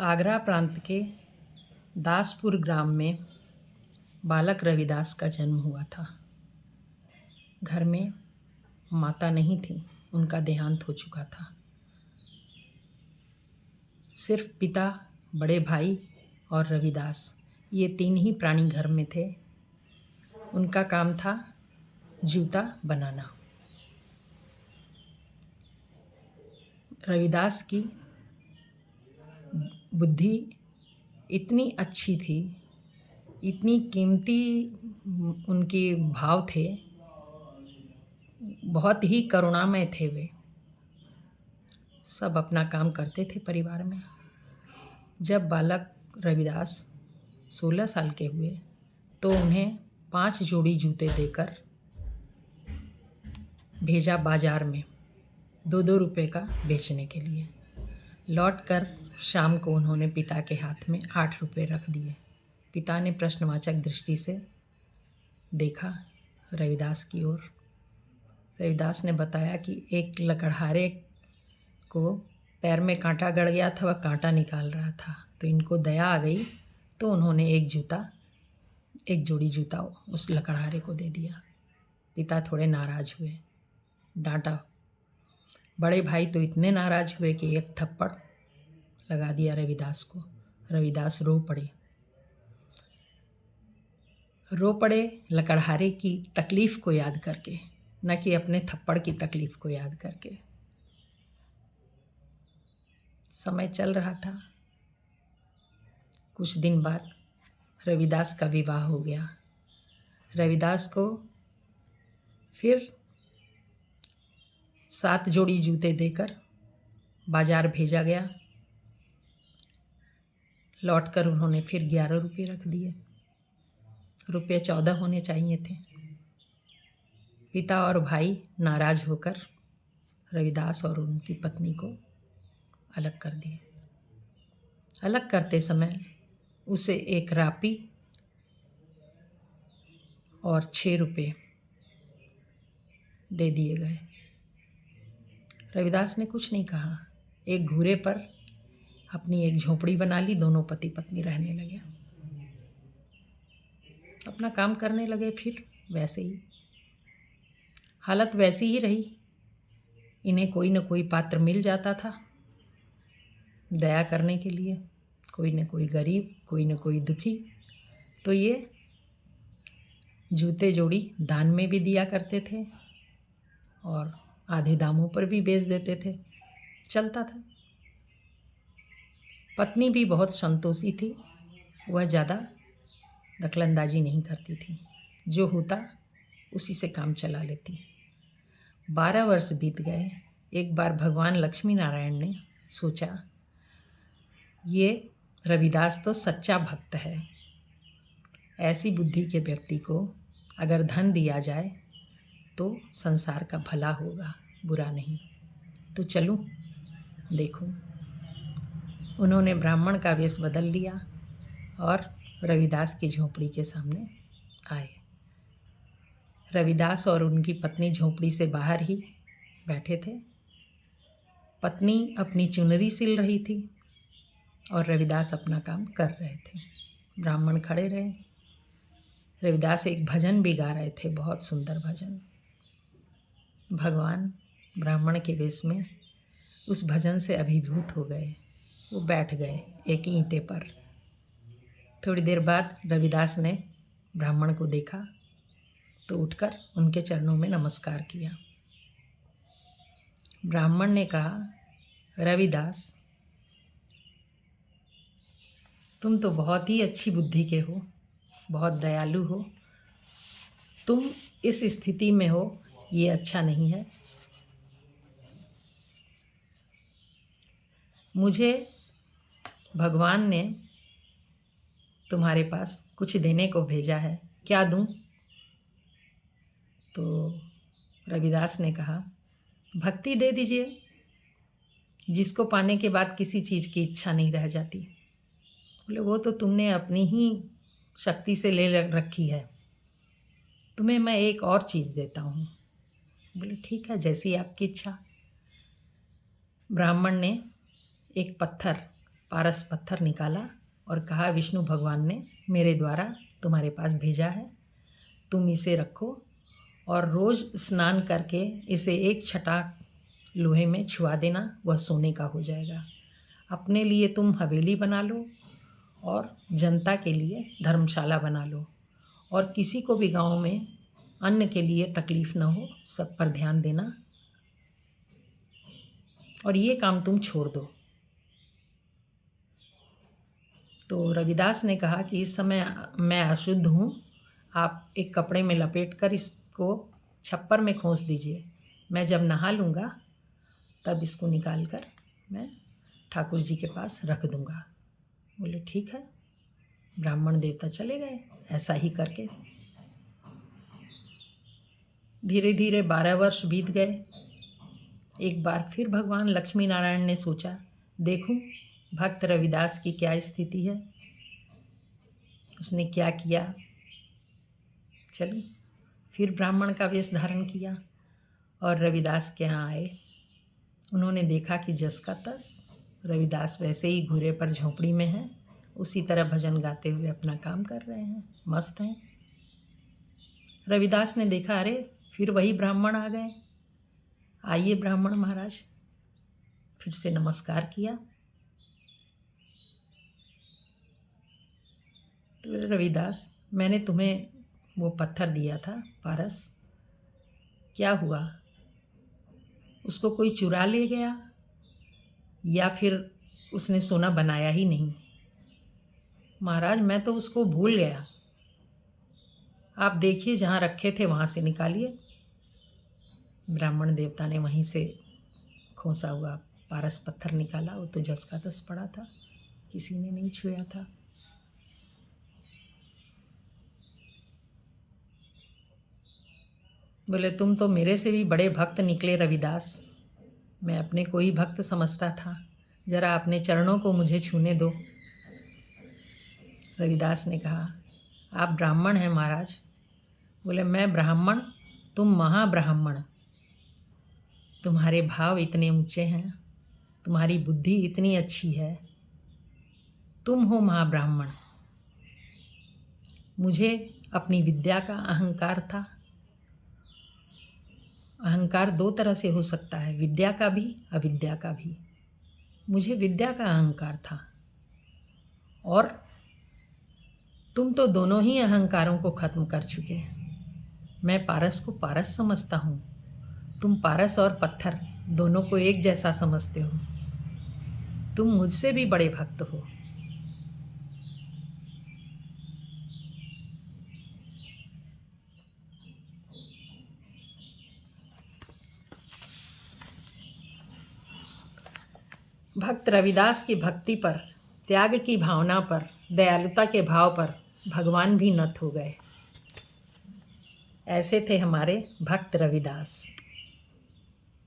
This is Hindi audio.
आगरा प्रांत के दासपुर ग्राम में बालक रविदास का जन्म हुआ था। घर में माता नहीं थी, उनका देहांत हो चुका था। सिर्फ पिता, बड़े भाई और रविदास, ये तीन ही प्राणी घर में थे। उनका काम था जूता बनाना। रविदास की बुद्धि इतनी अच्छी थी, इतनी कीमती उनके भाव थे, बहुत ही करुणामय थे वे। सब अपना काम करते थे परिवार में। जब बालक रविदास 16 साल के हुए तो उन्हें 5 जोड़ी जूते देकर भेजा बाजार में 2-2 रुपये का बेचने के लिए। लौटकर शाम को उन्होंने पिता के हाथ में 8 रुपये रख दिए। पिता ने प्रश्नवाचक दृष्टि से देखा रविदास की ओर। रविदास ने बताया कि एक लकड़हारे को पैर में कांटा गड़ गया था, वह कांटा निकाल रहा था, तो इनको दया आ गई, तो उन्होंने एक जोड़ी जूता उस लकड़हारे को दे दिया। पिता थोड़े नाराज़ हुए, डांटा। बड़े भाई तो इतने नाराज़ हुए कि एक थप्पड़ लगा दिया रविदास को। रविदास रो पड़े लकड़हारे की तकलीफ़ को याद करके, न कि अपने थप्पड़ की तकलीफ़ को याद करके। समय चल रहा था। कुछ दिन बाद रविदास का विवाह हो गया। रविदास को फिर 7 जोड़ी जूते देकर बाजार भेजा गया। लौटकर उन्होंने फिर 11 रुपये रख दिए। रुपये 14 होने चाहिए थे। पिता और भाई नाराज़ होकर रविदास और उनकी पत्नी को अलग कर दिए। अलग करते समय उसे एक रापी और 6 रुपये दे दिए गए। रविदास ने कुछ नहीं कहा। एक घूरे पर अपनी एक झोपड़ी बना ली। दोनों पति पत्नी रहने लगे, अपना काम करने लगे। फिर वैसे ही हालत वैसी ही रही। इन्हें कोई न कोई पात्र मिल जाता था दया करने के लिए, कोई न कोई गरीब, कोई न कोई दुखी। तो ये जूते जोड़ी दान में भी दिया करते थे और आधे दामों पर भी बेच देते थे। चलता था। पत्नी भी बहुत संतोषी थी। वह ज़्यादा दखलंदाजी नहीं करती थी। जो होता उसी से काम चला लेती। 12 वर्ष बीत गए। एक बार भगवान लक्ष्मी नारायण ने सोचा, ये रविदास तो सच्चा भक्त है। ऐसी बुद्धि के व्यक्ति को अगर धन दिया जाए तो संसार का भला होगा, बुरा नहीं। तो चलूं, देखूं। उन्होंने ब्राह्मण का वेश बदल लिया और रविदास की झोपड़ी के सामने आए। रविदास और उनकी पत्नी झोपड़ी से बाहर ही बैठे थे। पत्नी अपनी चुनरी सिल रही थी और रविदास अपना काम कर रहे थे। ब्राह्मण खड़े रहे। रविदास एक भजन भी गा रहे थे, बहुत सुंदर भजन। भगवान ब्राह्मण के वेश में उस भजन से अभिभूत हो गए। वो बैठ गए एक ईंटे पर। थोड़ी देर बाद रविदास ने ब्राह्मण को देखा तो उठकर उनके चरणों में नमस्कार किया। ब्राह्मण ने कहा, रविदास, तुम तो बहुत ही अच्छी बुद्धि के हो, बहुत दयालु हो। तुम इस स्थिति में हो, ये अच्छा नहीं है। मुझे भगवान ने तुम्हारे पास कुछ देने को भेजा है, क्या दूं? तो रविदास ने कहा, भक्ति दे दीजिए, जिसको पाने के बाद किसी चीज़ की इच्छा नहीं रह जाती। बोले, वो तो तुमने अपनी ही शक्ति से ले रखी है, तुम्हें मैं एक और चीज़ देता हूँ। बोले, ठीक है, जैसी आपकी इच्छा। ब्राह्मण ने एक पत्थर पारस पत्थर निकाला और कहा, विष्णु भगवान ने मेरे द्वारा तुम्हारे पास भेजा है, तुम इसे रखो और रोज़ स्नान करके इसे एक छटाक लोहे में छुआ देना, वह सोने का हो जाएगा। अपने लिए तुम हवेली बना लो और जनता के लिए धर्मशाला बना लो, और किसी को भी गांव में अन्न के लिए तकलीफ़ न हो, सब पर ध्यान देना, और ये काम तुम छोड़ दो। तो रविदास ने कहा कि इस समय मैं अशुद्ध हूँ, आप एक कपड़े में लपेट कर इसको छप्पर में खोस दीजिए, मैं जब नहा लूँगा तब इसको निकाल कर मैं ठाकुर जी के पास रख दूँगा। बोले ठीक है। ब्राह्मण देवता चले गए। ऐसा ही करके धीरे धीरे 12 वर्ष बीत गए। एक बार फिर भगवान लक्ष्मी नारायण ने सोचा, देखूं भक्त रविदास की क्या स्थिति है, उसने क्या किया। चलो फिर ब्राह्मण का वेश धारण किया और रविदास के यहाँ आए। उन्होंने देखा कि जस का तस रविदास वैसे ही घूरे पर झोंपड़ी में है, उसी तरह भजन गाते हुए अपना काम कर रहे हैं, मस्त हैं। रविदास ने देखा, अरे फिर वही ब्राह्मण आ गए, आइए ब्राह्मण महाराज। फिर से नमस्कार किया। तो रविदास, मैंने तुम्हें वो पत्थर दिया था पारस, क्या हुआ? उसको कोई चुरा ले गया या फिर उसने सोना बनाया ही नहीं? महाराज मैं तो उसको भूल गया, आप देखिए जहाँ रखे थे वहाँ से निकालिए। ब्राह्मण देवता ने वहीं से खोसा हुआ पारस पत्थर निकाला। वो तो जस का तस पड़ा था, किसी ने नहीं छुआ था। बोले तुम तो मेरे से भी बड़े भक्त निकले रविदास, मैं अपने को ही भक्त समझता था, जरा अपने चरणों को मुझे छूने दो। रविदास ने कहा, आप ब्राह्मण हैं महाराज। बोले मैं ब्राह्मण, तुम महाब्राह्मण, तुम्हारे भाव इतने ऊंचे हैं, तुम्हारी बुद्धि इतनी अच्छी है, तुम हो महाब्राह्मण। मुझे अपनी विद्या का अहंकार था। अहंकार दो तरह से हो सकता है, विद्या का भी अविद्या का भी। मुझे विद्या का अहंकार था और तुम तो दोनों ही अहंकारों को खत्म कर चुके हैं। मैं पारस को पारस समझता हूँ, तुम पारस और पत्थर दोनों को एक जैसा समझते हो। तुम मुझसे भी बड़े भक्त हो। भक्त रविदास की भक्ति पर, त्याग की भावना पर, दयालुता के भाव पर भगवान भी नत हो गए। ऐसे थे हमारे भक्त रविदास।